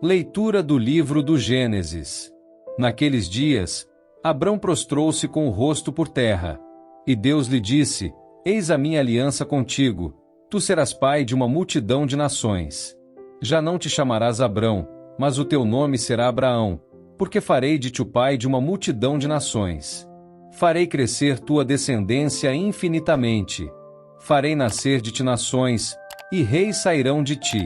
Leitura do livro do Gênesis. Naqueles dias, Abrão prostrou-se com o rosto por terra. E Deus lhe disse: Eis a minha aliança contigo, tu serás pai de uma multidão de nações. Já não te chamarás Abrão, mas o teu nome será Abraão, porque farei de ti o pai de uma multidão de nações. Farei crescer tua descendência infinitamente. Farei nascer de ti nações, e reis sairão de ti.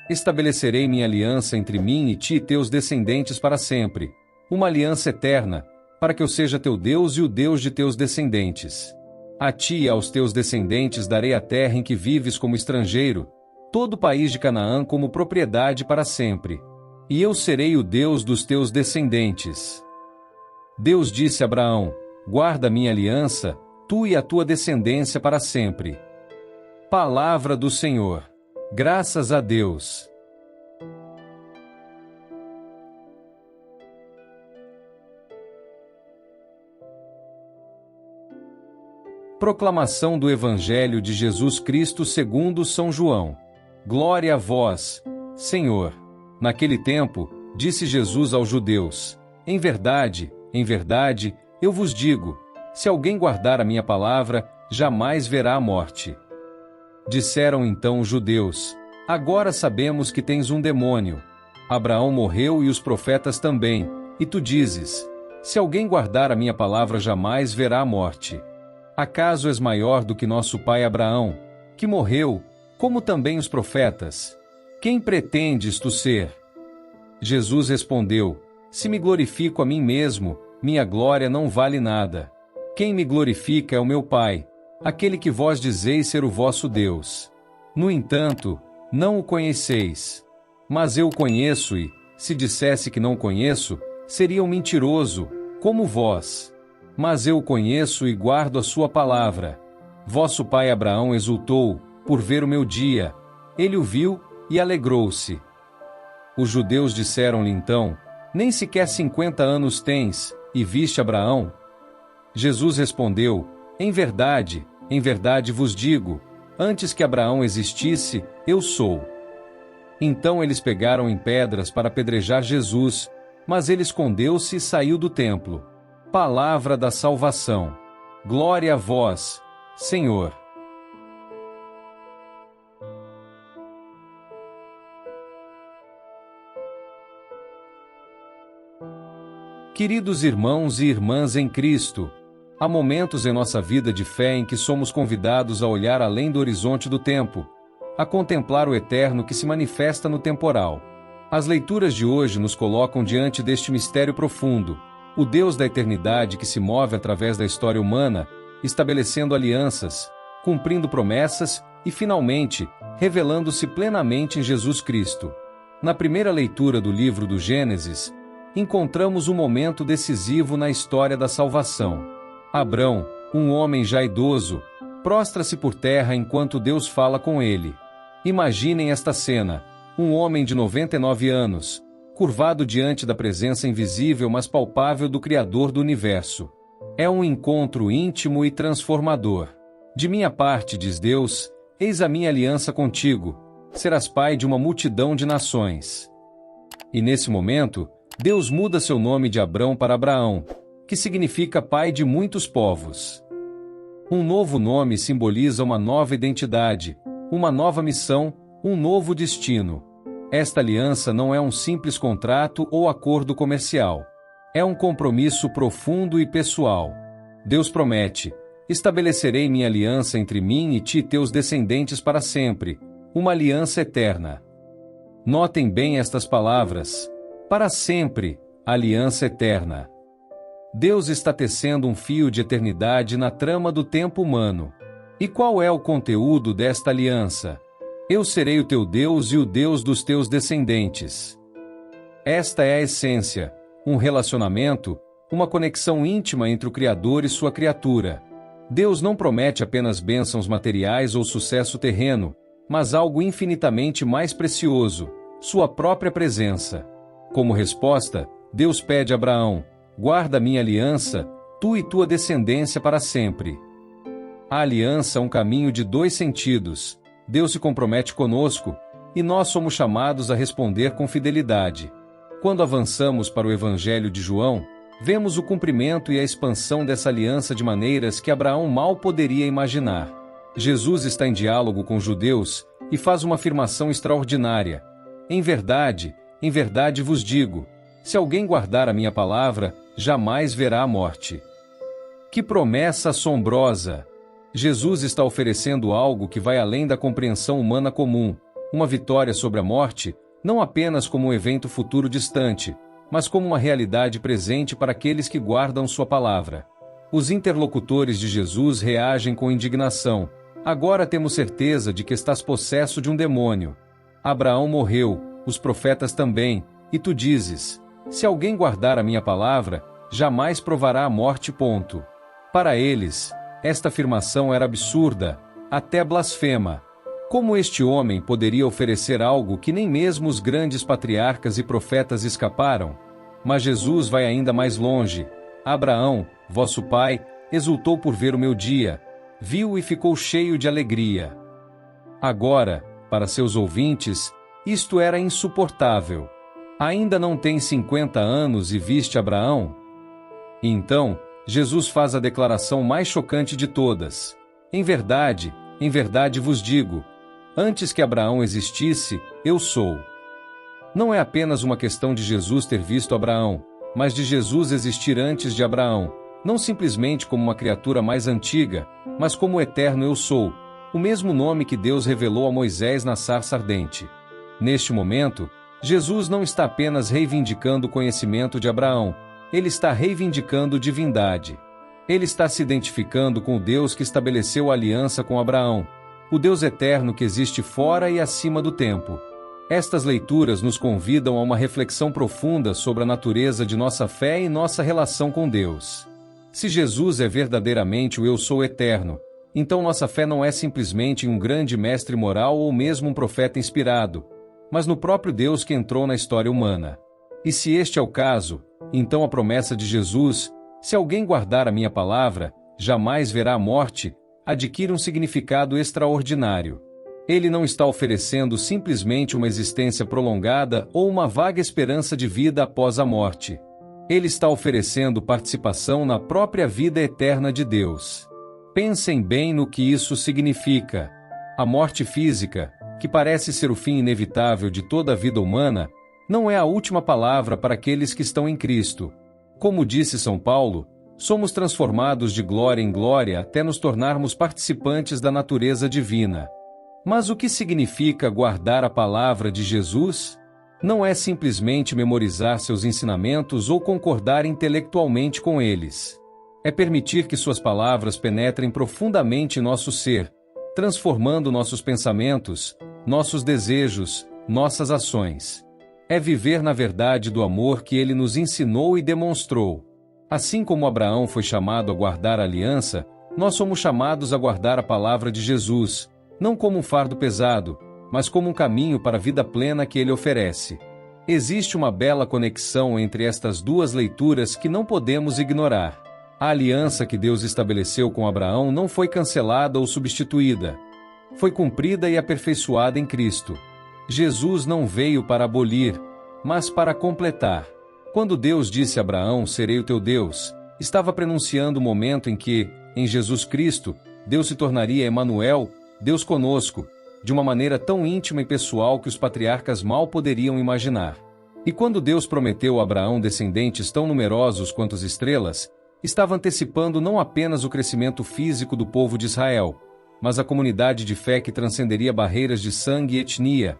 Estabelecerei minha aliança entre mim e ti e teus descendentes para sempre, uma aliança eterna, para que eu seja teu Deus e o Deus de teus descendentes. A ti e aos teus descendentes darei a terra em que vives como estrangeiro, todo o país de Canaã como propriedade para sempre. E eu serei o Deus dos teus descendentes. Deus disse a Abraão: Guarda minha aliança, tu e a tua descendência para sempre. Palavra do Senhor. Graças a Deus. Proclamação do Evangelho de Jesus Cristo segundo São João. Glória a vós, Senhor. Naquele tempo, disse Jesus aos judeus: em verdade, eu vos digo, se alguém guardar a minha palavra, jamais verá a morte. Disseram então os judeus: agora sabemos que tens um demônio. Abraão morreu e os profetas também, e tu dizes: se alguém guardar a minha palavra, jamais verá a morte. Acaso és maior do que nosso pai Abraão, que morreu, como também os profetas? Quem pretendes tu ser? Jesus respondeu: se me glorifico a mim mesmo, minha glória não vale nada. Quem me glorifica é o meu Pai, aquele que vós dizeis ser o vosso Deus. No entanto, não o conheceis. Mas eu o conheço e, se dissesse que não o conheço, seria um mentiroso, como vós. Mas eu o conheço e guardo a sua palavra. Vosso pai Abraão exultou, por ver o meu dia. Ele o viu e alegrou-se. Os judeus disseram-lhe então: nem sequer 50 anos tens, e viste Abraão? Jesus respondeu: em verdade vos digo, antes que Abraão existisse, eu sou. Então eles pegaram em pedras para apedrejar Jesus, mas ele escondeu-se e saiu do templo. Palavra da salvação. Glória a vós, Senhor. Queridos irmãos e irmãs em Cristo, há momentos em nossa vida de fé em que somos convidados a olhar além do horizonte do tempo, a contemplar o eterno que se manifesta no temporal. As leituras de hoje nos colocam diante deste mistério profundo, o Deus da eternidade que se move através da história humana, estabelecendo alianças, cumprindo promessas e, finalmente, revelando-se plenamente em Jesus Cristo. Na primeira leitura do livro do Gênesis, encontramos um momento decisivo na história da salvação. Abrão, um homem já idoso, prostra-se por terra enquanto Deus fala com ele. Imaginem esta cena: um homem de 99 anos, curvado diante da presença invisível mas palpável do Criador do Universo. É um encontro íntimo e transformador. De minha parte, diz Deus, eis a minha aliança contigo, serás pai de uma multidão de nações. E nesse momento, Deus muda seu nome de Abrão para Abraão, que significa pai de muitos povos. Um novo nome simboliza uma nova identidade, uma nova missão, um novo destino. Esta aliança não é um simples contrato ou acordo comercial. É um compromisso profundo e pessoal. Deus promete: estabelecerei minha aliança entre mim e ti e teus descendentes para sempre, uma aliança eterna. Notem bem estas palavras: para sempre, aliança eterna. Deus está tecendo um fio de eternidade na trama do tempo humano. E qual é o conteúdo desta aliança? Eu serei o teu Deus e o Deus dos teus descendentes. Esta é a essência, um relacionamento, uma conexão íntima entre o Criador e sua criatura. Deus não promete apenas bênçãos materiais ou sucesso terreno, mas algo infinitamente mais precioso, sua própria presença. Como resposta, Deus pede a Abraão: guarda minha aliança, tu e tua descendência para sempre. A aliança é um caminho de dois sentidos. Deus se compromete conosco, e nós somos chamados a responder com fidelidade. Quando avançamos para o Evangelho de João, vemos o cumprimento e a expansão dessa aliança de maneiras que Abraão mal poderia imaginar. Jesus está em diálogo com os judeus e faz uma afirmação extraordinária. Em verdade vos digo, se alguém guardar a minha palavra, jamais verá a morte. Que promessa assombrosa! Jesus está oferecendo algo que vai além da compreensão humana comum, uma vitória sobre a morte, não apenas como um evento futuro distante, mas como uma realidade presente para aqueles que guardam sua palavra. Os interlocutores de Jesus reagem com indignação. Agora temos certeza de que estás possesso de um demônio. Abraão morreu, os profetas também, e tu dizes, se alguém guardar a minha palavra, jamais provará a morte. Ponto. Para eles, esta afirmação era absurda, até blasfema. Como este homem poderia oferecer algo que nem mesmo os grandes patriarcas e profetas escaparam? Mas Jesus vai ainda mais longe. Abraão, vosso pai, exultou por ver o meu dia, viu e ficou cheio de alegria. Agora, para seus ouvintes, isto era insuportável. Ainda não tens 50 anos e viste Abraão? E então, Jesus faz a declaração mais chocante de todas. Em verdade vos digo, antes que Abraão existisse, eu sou. Não é apenas uma questão de Jesus ter visto Abraão, mas de Jesus existir antes de Abraão, não simplesmente como uma criatura mais antiga, mas como o eterno eu sou, o mesmo nome que Deus revelou a Moisés na sarça ardente. Neste momento, Jesus não está apenas reivindicando o conhecimento de Abraão, ele está reivindicando divindade. Ele está se identificando com o Deus que estabeleceu a aliança com Abraão, o Deus eterno que existe fora e acima do tempo. Estas leituras nos convidam a uma reflexão profunda sobre a natureza de nossa fé e nossa relação com Deus. Se Jesus é verdadeiramente o Eu Sou eterno, então nossa fé não é simplesmente em um grande mestre moral ou mesmo um profeta inspirado, mas no próprio Deus que entrou na história humana. E se este é o caso, então a promessa de Jesus, se alguém guardar a minha palavra, jamais verá a morte, adquire um significado extraordinário. Ele não está oferecendo simplesmente uma existência prolongada ou uma vaga esperança de vida após a morte. Ele está oferecendo participação na própria vida eterna de Deus. Pensem bem no que isso significa. A morte física, que parece ser o fim inevitável de toda a vida humana, não é a última palavra para aqueles que estão em Cristo. Como disse São Paulo, somos transformados de glória em glória até nos tornarmos participantes da natureza divina. Mas o que significa guardar a palavra de Jesus? Não é simplesmente memorizar seus ensinamentos ou concordar intelectualmente com eles. É permitir que suas palavras penetrem profundamente em nosso ser, transformando nossos pensamentos, nossos desejos, nossas ações. É viver na verdade do amor que ele nos ensinou e demonstrou. Assim como Abraão foi chamado a guardar a aliança, nós somos chamados a guardar a palavra de Jesus, não como um fardo pesado, mas como um caminho para a vida plena que ele oferece. Existe uma bela conexão entre estas duas leituras que não podemos ignorar. A aliança que Deus estabeleceu com Abraão não foi cancelada ou substituída. Foi cumprida e aperfeiçoada em Cristo. Jesus não veio para abolir, mas para completar. Quando Deus disse a Abraão, serei o teu Deus, estava prenunciando o momento em que, em Jesus Cristo, Deus se tornaria Emanuel, Deus conosco, de uma maneira tão íntima e pessoal que os patriarcas mal poderiam imaginar. E quando Deus prometeu a Abraão descendentes tão numerosos quanto as estrelas, estava antecipando não apenas o crescimento físico do povo de Israel, mas a comunidade de fé que transcenderia barreiras de sangue e etnia,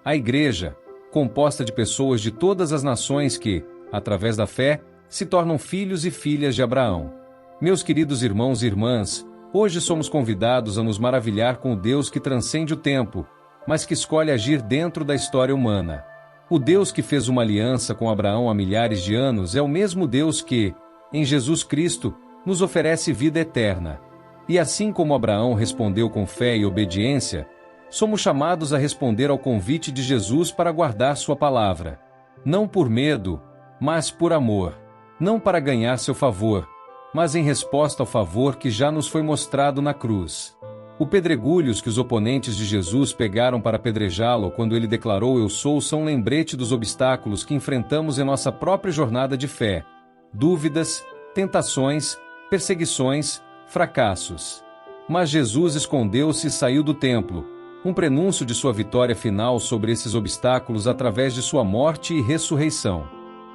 a Igreja, composta de pessoas de todas as nações que, através da fé, se tornam filhos e filhas de Abraão. Meus queridos irmãos e irmãs, hoje somos convidados a nos maravilhar com o Deus que transcende o tempo, mas que escolhe agir dentro da história humana. O Deus que fez uma aliança com Abraão há milhares de anos é o mesmo Deus que, em Jesus Cristo, nos oferece vida eterna. E assim como Abraão respondeu com fé e obediência, somos chamados a responder ao convite de Jesus para guardar sua palavra. Não por medo, mas por amor. Não para ganhar seu favor, mas em resposta ao favor que já nos foi mostrado na cruz. O pedregulhos que os oponentes de Jesus pegaram para apedrejá-lo quando ele declarou "Eu sou" são um lembrete dos obstáculos que enfrentamos em nossa própria jornada de fé. Dúvidas, tentações, perseguições, fracassos. Mas Jesus escondeu-se e saiu do templo, um prenúncio de sua vitória final sobre esses obstáculos através de sua morte e ressurreição.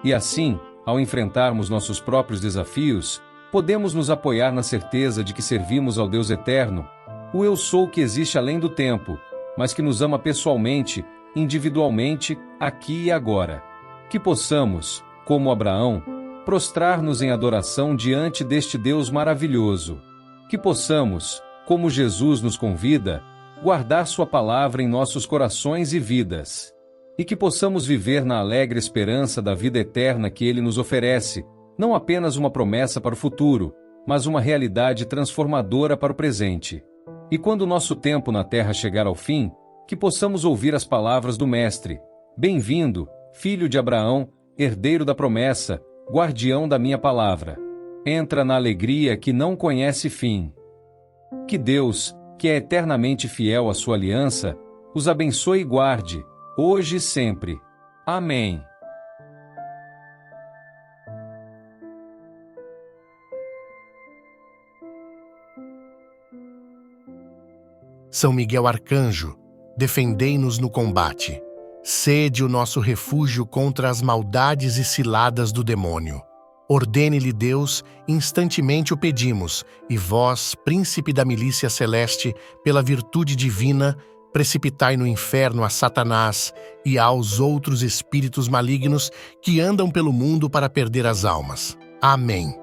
E assim, ao enfrentarmos nossos próprios desafios, podemos nos apoiar na certeza de que servimos ao Deus eterno, o Eu Sou que existe além do tempo, mas que nos ama pessoalmente, individualmente, aqui e agora. Que possamos, como Abraão, prostrar-nos em adoração diante deste Deus maravilhoso. Que possamos, como Jesus nos convida, guardar sua palavra em nossos corações e vidas. E que possamos viver na alegre esperança da vida eterna que Ele nos oferece, não apenas uma promessa para o futuro, mas uma realidade transformadora para o presente. E quando o nosso tempo na terra chegar ao fim, que possamos ouvir as palavras do Mestre: Bem-vindo, filho de Abraão, herdeiro da promessa, guardião da minha palavra. Entra na alegria que não conhece fim. Que Deus, que é eternamente fiel à sua aliança, os abençoe e guarde, hoje e sempre. Amém. São Miguel Arcanjo, defendei-nos no combate. Sede o nosso refúgio contra as maldades e ciladas do demônio. Ordene-lhe Deus, instantemente o pedimos, e vós, príncipe da milícia celeste, pela virtude divina, precipitai no inferno a Satanás e aos outros espíritos malignos que andam pelo mundo para perder as almas. Amém.